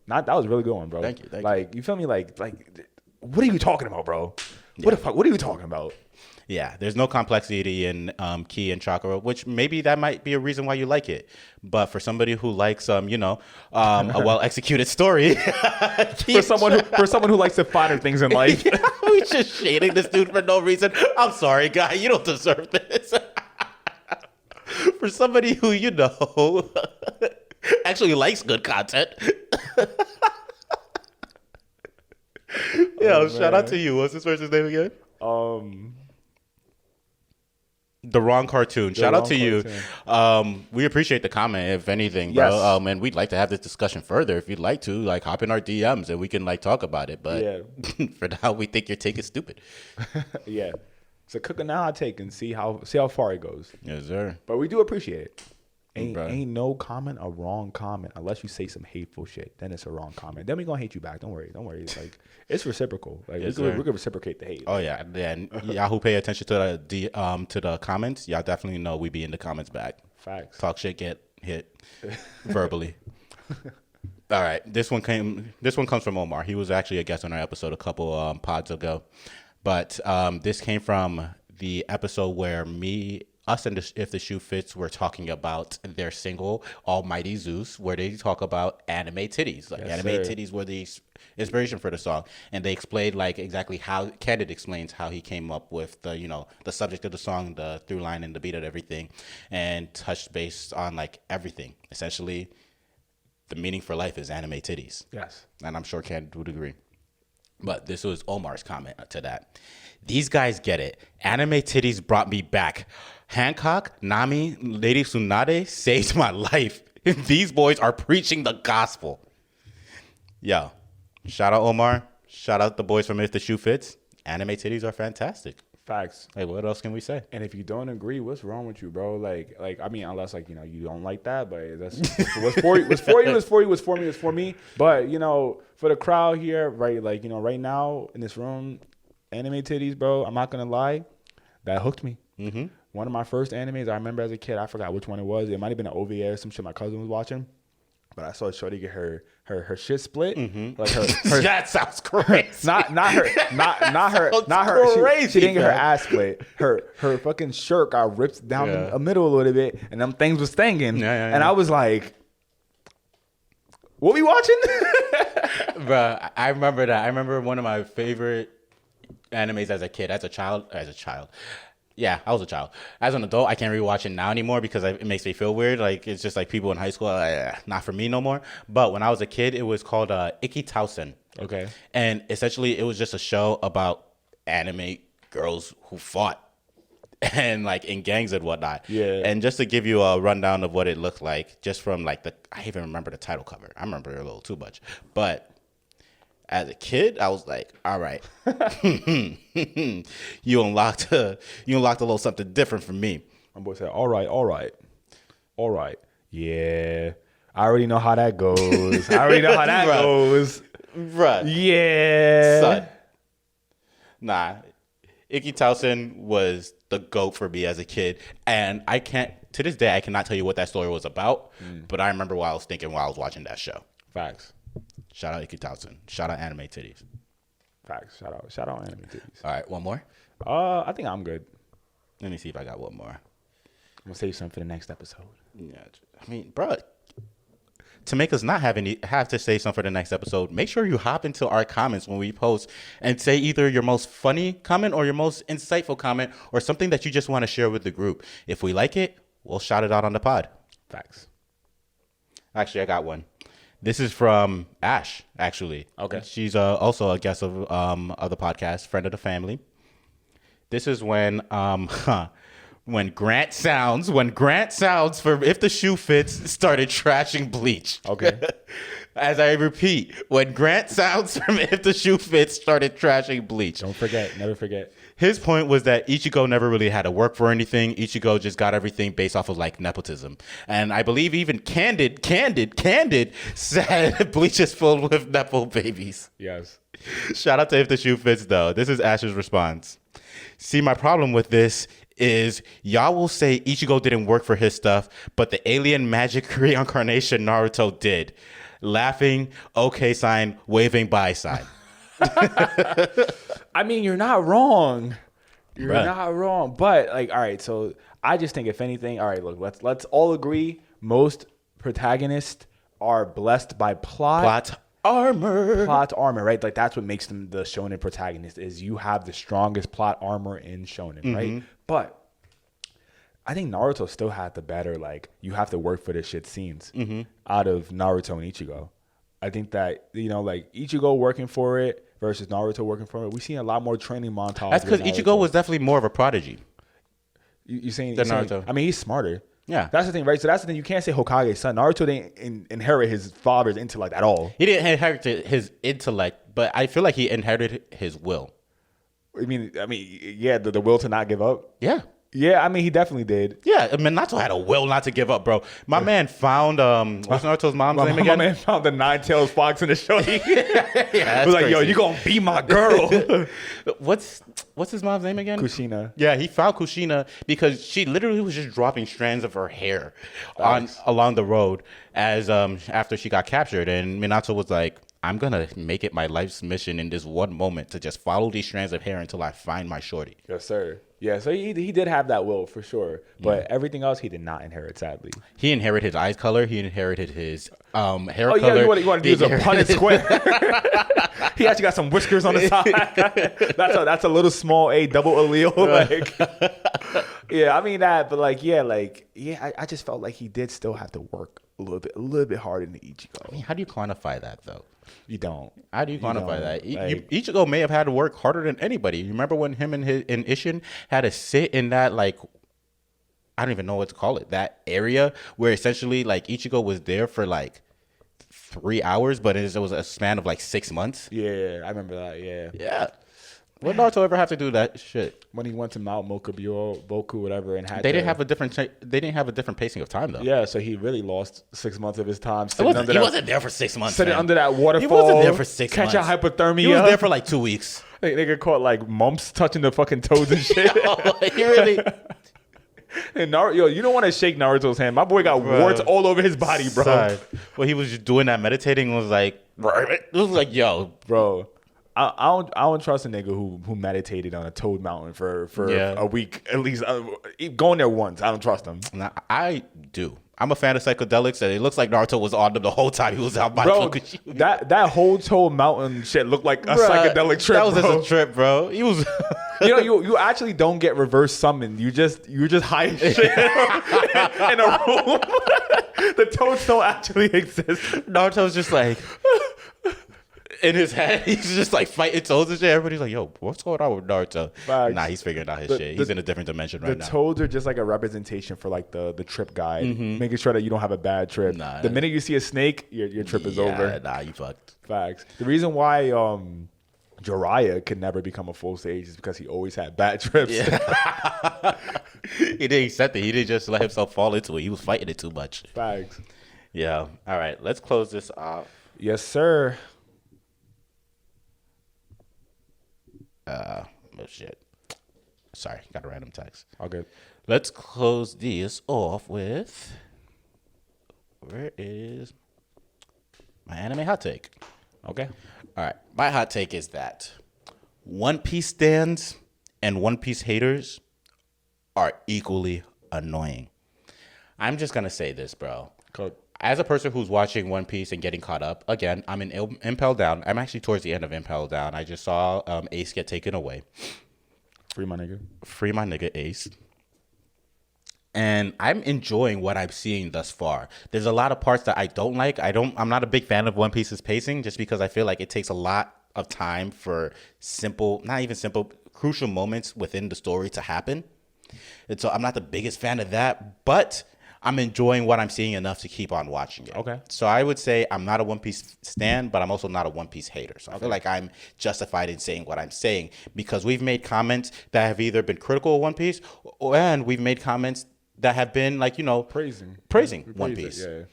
Not that was really good one, bro.
Thank you.
Like, you feel me? Like, what are you talking about, bro? What the fuck? What are you talking about?
Yeah, there's no complexity in Ki and Chakra, which maybe that might be a reason why you like it. But for somebody who likes, a well-executed story,
for someone who likes the finer things in life,
we just shading this dude for no reason. I'm sorry, guy, you don't deserve this. For somebody who actually likes good content. Shout out to you. What's this person's name again? The wrong cartoon. Shout out to you. We appreciate the comment, if anything, bro.
Yes.
And we'd like to have this discussion further. If you'd like to, like, hop in our DMs and we can like talk about it. But for now, we think your take is stupid.
Yeah. So cook it now, I take and see how far it goes.
Yes, sir.
But we do appreciate it. Ain't no comment a wrong comment unless you say some hateful shit. Then it's a wrong comment. Then we gonna hate you back. Don't worry. It's like it's reciprocal. Like
Yes,
we could reciprocate the hate.
Oh yeah, and y'all who pay attention to the comments, y'all definitely know we be in the comments back.
Facts.
Talk shit, get hit verbally. All right, this one comes from Omar. He was actually a guest on our episode a couple pods ago, but this came from the episode where us and If the Shoe Fits were talking about their single Almighty Zeus, where they talk about anime titties. Like, titties were the inspiration for the song, and they explained like exactly how Candid explains how he came up with the subject of the song, the through line and the beat of everything, and touched base on like everything. Essentially, the meaning for life is anime titties.
Yes, and
I'm sure Candid would agree. But this was Omar's comment to that. These guys get it. Anime titties brought me back. Hancock, Nami, Lady Tsunade saved my life. These boys are preaching the gospel. Yo, shout out Omar. Shout out the boys from If the Shoe Fits. Anime titties are fantastic.
Facts.
Like, what else can we say?
And if you don't agree, what's wrong with you, bro? Like I mean, unless like you don't like that, but that's what's for you. What's for you is for you. What's for me is for me. But for the crowd here, right? Like right now in this room, anime titties, bro. I'm not gonna lie, that hooked me.
Mm-hmm.
One of my first animes I remember as a kid, I forgot which one it was. It might have been an OVA or some shit my cousin was watching. But I saw Shorty get her shit split.
Mm-hmm.
Like her
that sounds crazy.
Not her. She didn't get her ass split. Her fucking shirt got ripped down the middle a little bit, and them things was stinging.
Yeah.
And I was like, "What we watching?"
Bro, I remember that. I remember one of my favorite animes as a kid, as a child. Yeah, I was a child. As an adult, I can't rewatch it now anymore because it makes me feel weird. Like, it's just like people in high school, not for me no more. But when I was a kid, it was called Ikitausen.
Okay.
And essentially, it was just a show about anime girls who fought and like in gangs and whatnot.
Yeah.
And just to give you a rundown of what it looked like, just from like I even remember the title cover. I remember it a little too much. But as a kid, I was like, all right, you unlocked a little something different from me.
My boy said, all right. Yeah, I already know how that goes.
Bruh.
Yeah.
Son. Nah. Ikitausen was the GOAT for me as a kid. And to this day, I cannot tell you what that story was about. But I remember what I was thinking while I was watching that show.
Facts.
Shout out Ikitausen. Shout out anime titties.
Facts. Shout out anime titties.
All right, one more?
I think I'm good.
Let me see if I got one more.
I'm going to save something for the next episode.
Yeah. I mean, bro, to make us not have to say something for the next episode, make sure you hop into our comments when we post and say either your most funny comment or your most insightful comment or something that you just want to share with the group. If we like it, we'll shout it out on the pod.
Facts.
Actually, I got one. This is from Ash, actually.
Okay.
She's also a guest of the podcast, friend of the family. This is when Grant Sounds from If the Shoe Fits started trashing Bleach.
Okay.
As I repeat, when Grant Sounds from If the Shoe Fits started trashing Bleach.
Don't forget. Never forget.
His point was that Ichigo never really had to work for anything. Ichigo just got everything based off of like nepotism. And I believe even Candid said Bleach is filled with nepo babies.
Yes.
Shout out to If the Shoe Fits though. This is Ash's response. See, my problem with this is y'all will say Ichigo didn't work for his stuff, but the alien magic reincarnation Naruto did. Laughing, okay sign, waving bye sign.
I mean, you're not wrong. You're
Bruh.
not wrong. But like, all right, so I just think if anything, all right, look, let's all agree most protagonists are blessed by plot armor, right? Like that's what makes them the shonen protagonist is you have the strongest plot armor in shonen, right? But I think Naruto still had the better, like, you have to work for this shit scenes out of Naruto and Ichigo. I think that, you know, like, Ichigo working for it versus Naruto working for it, we've seen a lot more training montages.
That's because Ichigo was definitely more of a prodigy.
You're saying
Naruto.
I mean, he's smarter.
Yeah.
That's the thing, right? So that's the thing. You can't say Hokage's son. Naruto didn't inherit his father's intellect at all.
He didn't inherit his intellect, but I feel like he inherited his will.
I mean, yeah, the will to not give up.
Yeah.
Yeah, I mean, he definitely did.
Yeah, I mean, Naruto had a will not to give up, bro. My man found what's Naruto's mom's name again?
My man found the nine-tailed fox in the show.
Yeah,
he was like, "Yo, you gonna be my girl?"
What's his mom's name again?
Kushina.
Yeah, he found Kushina because she literally was just dropping strands of her hair along the road as after she got captured, and Minato was like, I'm gonna make it my life's mission in this one moment to just follow these strands of hair until I find my shorty.
Yes, sir. Yeah, so he did have that will for sure, but everything else he did not inherit, sadly.
He inherited his eye color. He inherited his hair color.
Oh yeah, you want to use a Punnett square? He actually got some whiskers on the side. That's a little small A double allele. Like, yeah, I mean that, but I just felt like he did still have to work a little bit harder than Ichigo.
I mean, how do you quantify that though?
You don't.
How do you quantify that?
Like,
Ichigo may have had to work harder than anybody. You remember when him and Isshin had to sit in that, like, I don't even know what to call it, that area where essentially like Ichigo was there for like 3 hours, but it was a span of like 6 months.
Yeah, I remember that. Yeah.
Yeah. What did Naruto ever have to do that shit?
When he went to Mount Boku, whatever, and
They didn't have a different pacing of time though.
Yeah, so he really lost 6 months of his time.
He wasn't there for 6 months.
Sitting under that waterfall.
He wasn't there for 6 months.
Catching hypothermia.
He was there for like 2 weeks.
They get caught like mumps touching the fucking toes and shit.
He really.
And Naruto, you don't want to shake Naruto's hand. My boy got warts all over his body, bro.
Sorry. Well, he was just doing that meditating. Was like, it was like, yo,
bro. I don't trust a nigga who meditated on a Toad Mountain for a week at least. Going there once, I don't trust him.
Nah, I do. I'm a fan of psychedelics, and it looks like Naruto was on them the whole time he was out by
Fukushima. That whole Toad Mountain shit looked like a psychedelic trip.
That was just a trip, bro. He was.
You actually don't get reverse summoned. You just high as shit in a room. The toads don't actually exist.
Naruto's just like. In his head, he's just like fighting toads and shit. Everybody's like, yo, what's going on with Naruto?
Facts.
Nah, he's figuring out his shit. He's in a different dimension right now.
The toads are just like a representation for like the trip guide, making sure that you don't have a bad trip. The minute you see a snake, your trip is over.
Nah, you fucked.
Facts. The reason why Jiraiya could never become a full sage is because he always had bad trips.
Yeah. He didn't accept it. He didn't just let himself fall into it. He was fighting it too much.
Facts.
Yeah. All right. Let's close this off.
Yes, sir.
Oh shit. Sorry, got a random text.
All good.
Let's close this off with, where is my anime hot take?
Okay.
All right. My hot take is that One Piece stands and One Piece haters are equally annoying. I'm just going to say this, bro.
Cool.
As a person who's watching One Piece and getting caught up, again, I'm in Impel Down. I'm actually towards the end of Impel Down. I just saw Ace get taken away.
Free my nigga.
Free my nigga Ace. And I'm enjoying what I'm seeing thus far. There's a lot of parts that I don't like. I'm not a big fan of One Piece's pacing just because I feel like it takes a lot of time for not even simple, crucial moments within the story to happen. And so I'm not the biggest fan of that, but I'm enjoying what I'm seeing enough to keep on watching it.
Okay.
So I would say I'm not a One Piece stan, but I'm also not a One Piece hater. So I feel like I'm justified in saying what I'm saying because we've made comments that have either been critical of One Piece and we've made comments that have been like, praising One Piece. Yeah.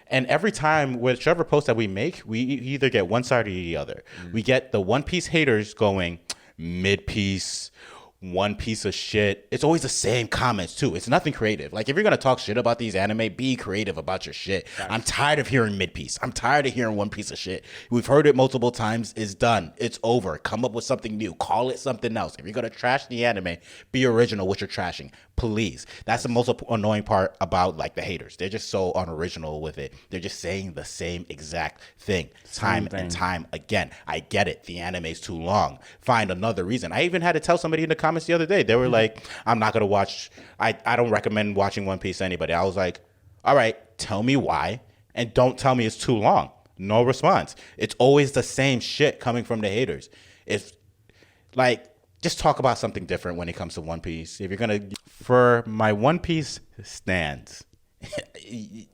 And every time, whichever post that we make, we either get one side or the other. We get the One Piece haters going, mid-piece, One Piece of shit. It's always the same comments, too. It's nothing creative. Like, if you're going to talk shit about these anime, be creative about your shit. Right. I'm tired of hearing mid-piece. I'm tired of hearing One Piece of shit. We've heard it multiple times. It's done. It's over. Come up with something new. Call it something else. If you're going to trash the anime, be original with your trashing. Please. That's the most annoying part about, like, the haters. They're just so unoriginal with it. They're just saying the same exact thing time and time again. I get it. The anime's too long. Find another reason. I even had to tell somebody in the comments the other day. They were like, I'm not going to watch. I don't recommend watching One Piece to anybody. I was like, all right, tell me why. And don't tell me it's too long. No response. It's always the same shit coming from the haters. It's like, just talk about something different when it comes to One Piece. If you're going to, for my One Piece stands,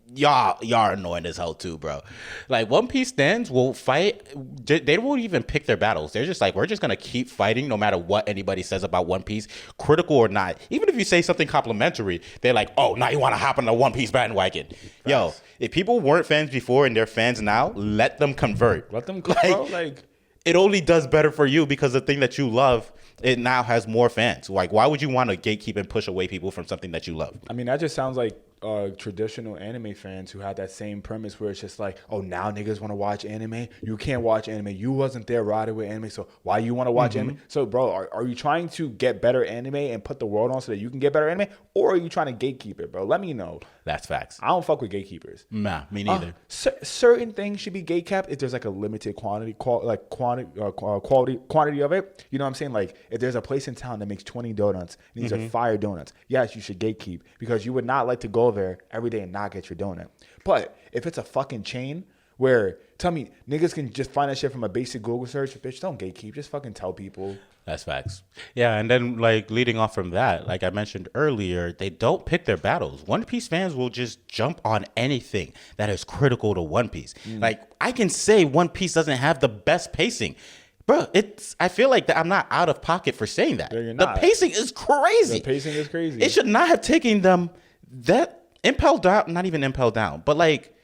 y'all are annoying as hell too, bro. Like, One Piece stands will fight. They won't even pick their battles. They're just like, we're just going to keep fighting no matter what anybody says about One Piece, critical or not. Even if you say something complimentary, they're like, oh, now you want to hop on the One Piece bandwagon. Yo, if people weren't fans before and they're fans now, let them convert.
Let them convert. Like,
it only does better for you because the thing that you love, it now has more fans. Like, why would you want to gatekeep and push away people from something that you love?
I mean, that just sounds like traditional anime fans who had that same premise where it's just like, oh, now niggas want to watch anime. You can't watch anime. You wasn't there riding with anime, so why you want to watch anime? So, bro, are you trying to get better anime and put the world on so that you can get better anime, or are you trying to gatekeep it, bro? Let me know.
That's facts.
I don't fuck with gatekeepers.
Nah, me neither.
Certain things should be gatekept if there's like a limited quantity of it. You know what I'm saying? Like, if there's a place in town that makes 20 donuts and these are fire donuts, yes, you should gatekeep because you would not like to go there every day and not get your donut. But if it's a fucking chain where, tell me, niggas can just find that shit from a basic Google search, bitch, don't gatekeep. Just fucking tell people.
That's facts. Yeah, and then, like, leading off from that, like I mentioned earlier, they don't pick their battles. One Piece fans will just jump on anything that is critical to One Piece. Like, I can say One Piece doesn't have the best pacing. Bro, I feel like that I'm not out of pocket for saying that.
Yeah, you're not.
The pacing is crazy.
The pacing is crazy.
It should not have taken them that impelled down, not even impelled down, but like,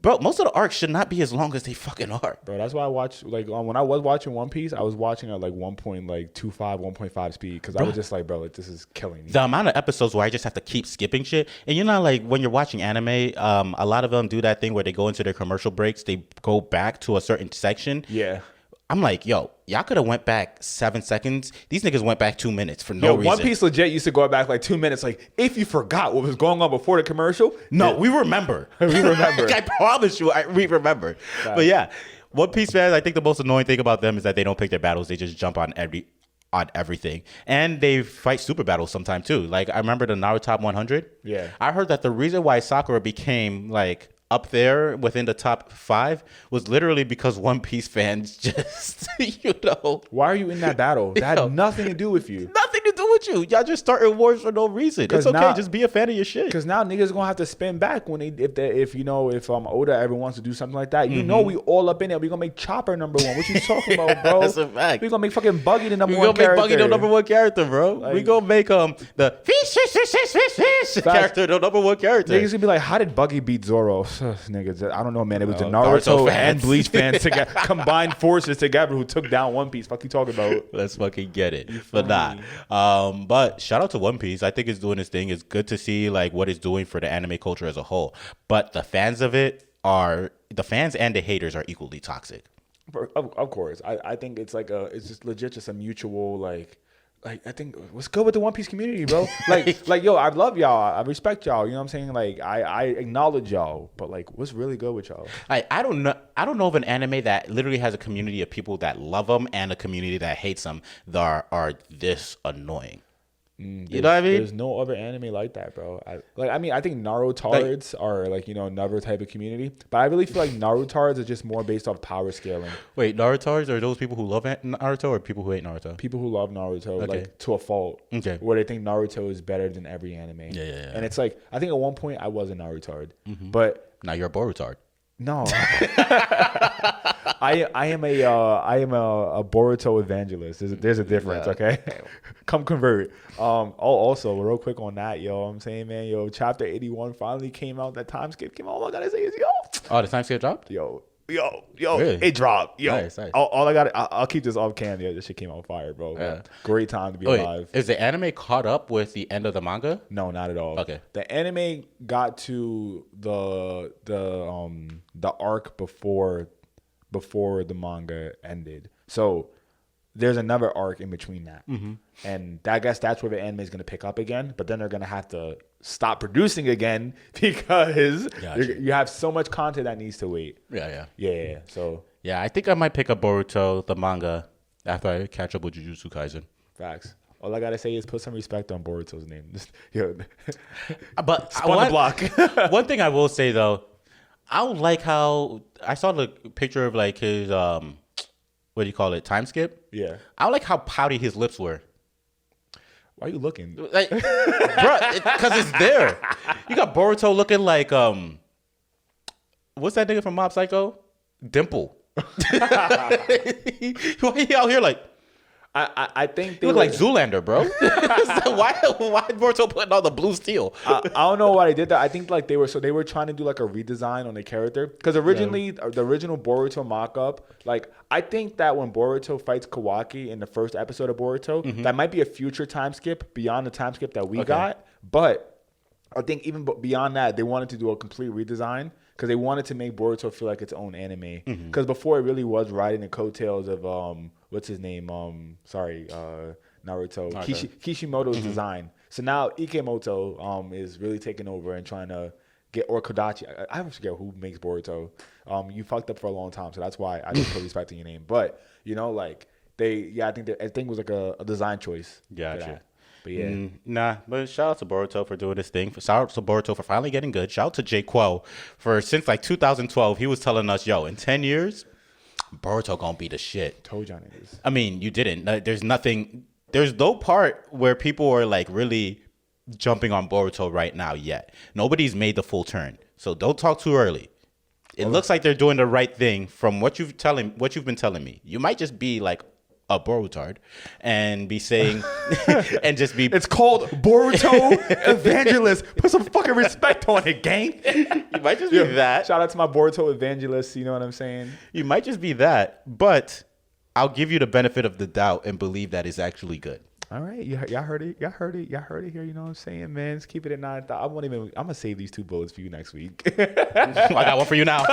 bro, most of the arcs should not be as long as they fucking are.
Bro, that's why I watch, like, when I was watching One Piece, I was watching at like 1.25, 1.5 speed because I was just like, bro, like, this is killing me.
The amount of episodes where I just have to keep skipping shit, and you know, like when you're watching anime, a lot of them do that thing where they go into their commercial breaks, they go back to a certain section.
Yeah.
I'm like, yo, y'all could have went back 7 seconons. These niggas went back 2 minutes for no reason.
One Piece legit used to go back like 2 minutes. Like, if you forgot what was going on before the commercial.
No, we remember.
We remember.
I promise you, we remember. Right. But yeah, One Piece fans, I think the most annoying thing about them is that they don't pick their battles. They just jump on everything. And they fight super battles sometimes too. Like, I remember the Naruto Top 100.
Yeah.
I heard that the reason why Sakura became like up there within the top 5 was literally because One Piece fans just,
Why are you in that battle? That had nothing to do with you.
Nothing to do with you. Y'all just starting wars for no reason. It's okay. Just be a fan of your shit.
Because now niggas gonna have to spin back when if Oda ever wants to do something like that. You know we all up in it. We gonna make Chopper number 1. What you talking about, bro?
That's a fact.
We gonna make fucking Buggy the number 1 character.
We gonna make Buggy the number 1 character, bro. Like, we gonna make the fish character the number 1 character.
Niggas gonna be like, how did Buggy beat Zoro? Niggas, I don't know, man. It was the Naruto and Bleach fans together, combined forces together, who took down One Piece. Fuck you talking about?
Let's fucking get it. But nah. But shout out to One Piece. I think it's doing its thing. It's good to see like what it's doing for the anime culture as a whole. But the fans and the haters are equally toxic.
Of course, I think it's like it's just legit, just a mutual like I think what's good with the One Piece community, bro. like yo, I love y'all, I respect y'all. You know what I'm saying? Like I acknowledge y'all, but like what's really good with y'all?
I don't know of an anime that literally has a community of people that love them and a community that hates them that are this annoying. You know what I mean?
There's no other anime like that, bro. I think Narutards are like, another type of community, but I really feel like Narutards are just more based off power scaling.
Wait, Narutards are those people who love Naruto or people who hate Naruto?
People who love Naruto,
Okay.
like to a fault,
Okay.
where they think Naruto is better than every anime.
Yeah.
And it's like, I think at one point I was a Narutard, but
Now you're a Borutard.
no, I am a Boruto evangelist. There's a difference, okay? Come convert. Also, real quick on that, I'm saying, man, chapter 81 finally came out. That time skip came out. All I gotta say is,
Oh, the time skip dropped?
Yo,
Really?
it dropped.
Nice.
All I got, I'll keep this off cam. Yeah, this shit came out fire, bro.
Yeah.
Great time to be
Wait,
alive.
is the anime caught up with the end of the manga?
No, not at all.
Okay.
The anime got to the arc before the manga ended. So there's another arc in between that. And I guess that's where the anime is going to pick up again. But then they're going to have to stop producing again because you have so much content that needs to wait.
Yeah.
So
Yeah, I think I might pick up Boruto, the manga, after I catch up with Jujutsukaisen.
facts. All I gotta say is put some respect on Boruto's name.
But
Spun the block.
One thing I will say though, I don't like how I saw the picture of like his what do you call it, time skip?
Yeah.
I don't like how pouty his lips were.
Why are you looking?
Like, bro, because it's there. You got Boruto looking like what's that nigga from Mob Psycho? Dimple. Why he out here like?
I think
He look like Zoolander, bro. So why Boruto putting all the blue steel?
I don't know why they did that. I think like they were trying to do like a redesign on the character because originally the original Boruto mock-up, like I think that when Boruto fights Kawaki in the first episode of Boruto, that might be a future time skip beyond the time skip that we got. But I think even beyond that, they wanted to do a complete redesign because they wanted to make Boruto feel like its own anime. Because before it really was riding the coattails of what's his name? Naruto. Kishimoto's design. So now Ikemoto is really taking over and trying to get, or Kodachi. I forget who makes Boruto. You fucked up for a long time, so that's why I didn't put respect in your name. But like I think it was like a design choice.
Gotcha.
But yeah.
But shout out to Boruto for doing this thing. Shout out to Boruto for finally getting good. Shout out to J. Quo for since like 2012, he was telling us, yo, in 10 years, Boruto gonna be the shit.
Told y'all niggas.
I mean, you didn't. There's no part where people are like really jumping on Boruto right now yet. Nobody's made the full turn. So don't talk too early. It looks like they're doing the right thing from what you've been telling me. You might just be like a Borutard and be saying and just be
it's called Boruto Evangelist. Put some fucking respect on it, gang.
You might just be that.
Shout out to my Boruto Evangelist, you know what I'm saying?
You might just be that, but I'll give you the benefit of the doubt and believe that it's actually good.
All right, y'all heard it here. You know what I'm saying, man? Let's keep it at 9. I'm gonna save these 2 bullets for you next week.
I got one for you now.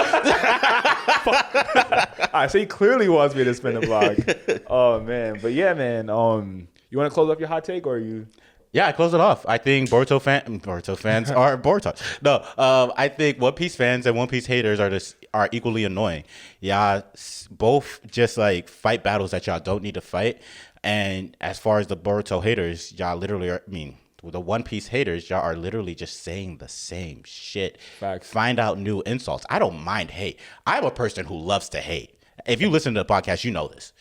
All right, so he clearly wants me to spin the block. Oh man, but yeah, man. You want to close up your hot take, or you?
Yeah, I close it off. I think Boruto fans are Boruto. No, I think One Piece fans and One Piece haters are equally annoying. Y'all both just like fight battles that y'all don't need to fight. And as far as the Boruto haters, y'all literally the One Piece haters, y'all are literally just saying the same shit.
Facts.
Find out new insults. I don't mind hate. I'm a person who loves to hate. If you listen to the podcast, you know this.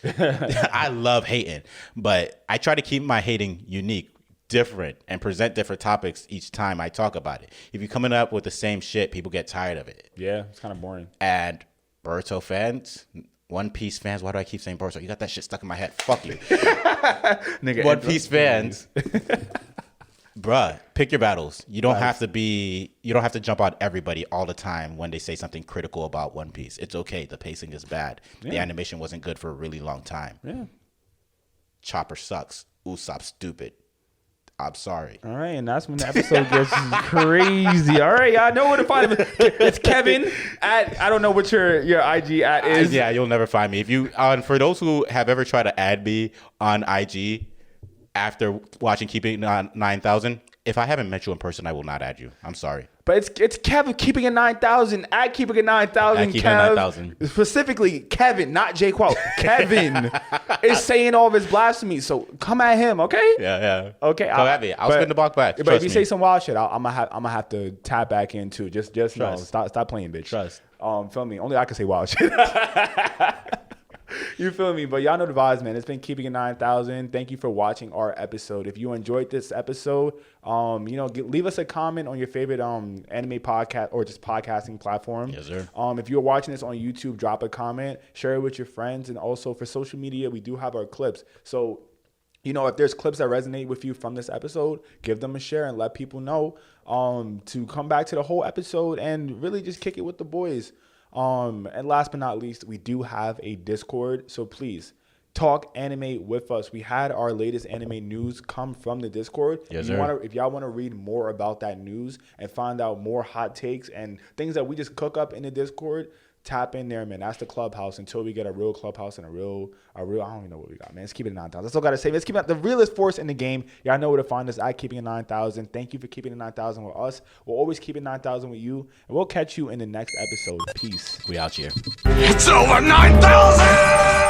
I love hating, but I try to keep my hating unique, different, and present different topics each time I talk about it. If you're coming up with the same shit, people get tired of it.
Yeah, it's kind of boring.
And Boruto fans, One Piece fans, why do I keep saying Boruto? You got that shit stuck in my head. Fuck you.
Nigga,
One Piece fans, bruh, pick your battles. You don't have to jump on everybody all the time when they say something critical about One Piece. It's okay. The pacing is bad. Yeah. The animation wasn't good for a really long time.
Yeah.
Chopper sucks. Usopp's stupid. I'm sorry.
All right, and that's when the episode gets crazy. All right, y'all know where to find him. It's Kevin at, I don't know what your IG at is.
Yeah, you'll never find me. If you for those who have ever tried to add me on IG after watching Keeping It 9000, If I haven't met you in person, I will not add you. I'm sorry.
But it's Kevin keeping it 9,000. At keeping it 9,000.
At keeping it 9,000.
Specifically, Kevin, not Jay Qual. Kevin is saying all of his blasphemy. So come at him, okay?
Yeah.
Okay.
Come at me. I'll spin the block back.
But
Trust
if you
me.
say some wild shit, I'm gonna have to tap back in too. Just no. Stop playing, bitch.
Trust.
Feel me? Only I can say wild shit. You feel me? But y'all know the vibes, man. It's been keeping it 9,000. Thank you for watching our episode. If you enjoyed this episode, leave us a comment on your favorite anime podcast or just podcasting platform.
Yes, sir.
If you're watching this on YouTube, drop a comment, share it with your friends, and also for social media, we do have our clips. So, if there's clips that resonate with you from this episode, give them a share and let people know to come back to the whole episode and really just kick it with the boys. And last but not least, we do have a Discord, so please talk anime with us. We had our latest anime news come from the Discord.
Yes, sir.
If y'all want to read more about that news and find out more hot takes and things that we just cook up in the Discord, tap in there, man. That's the clubhouse until we get a real clubhouse and a real. I don't even know what we got, man. Let's keep it 9,000. That's all I gotta say. Let's keep it the realest force in the game. Y'all know where to find us at keeping it 9,000. Thank you for keeping it 9,000 with us. We'll always keep it 9,000 with you, and we'll catch you in the next episode. Peace.
We out here.
It's over 9,000!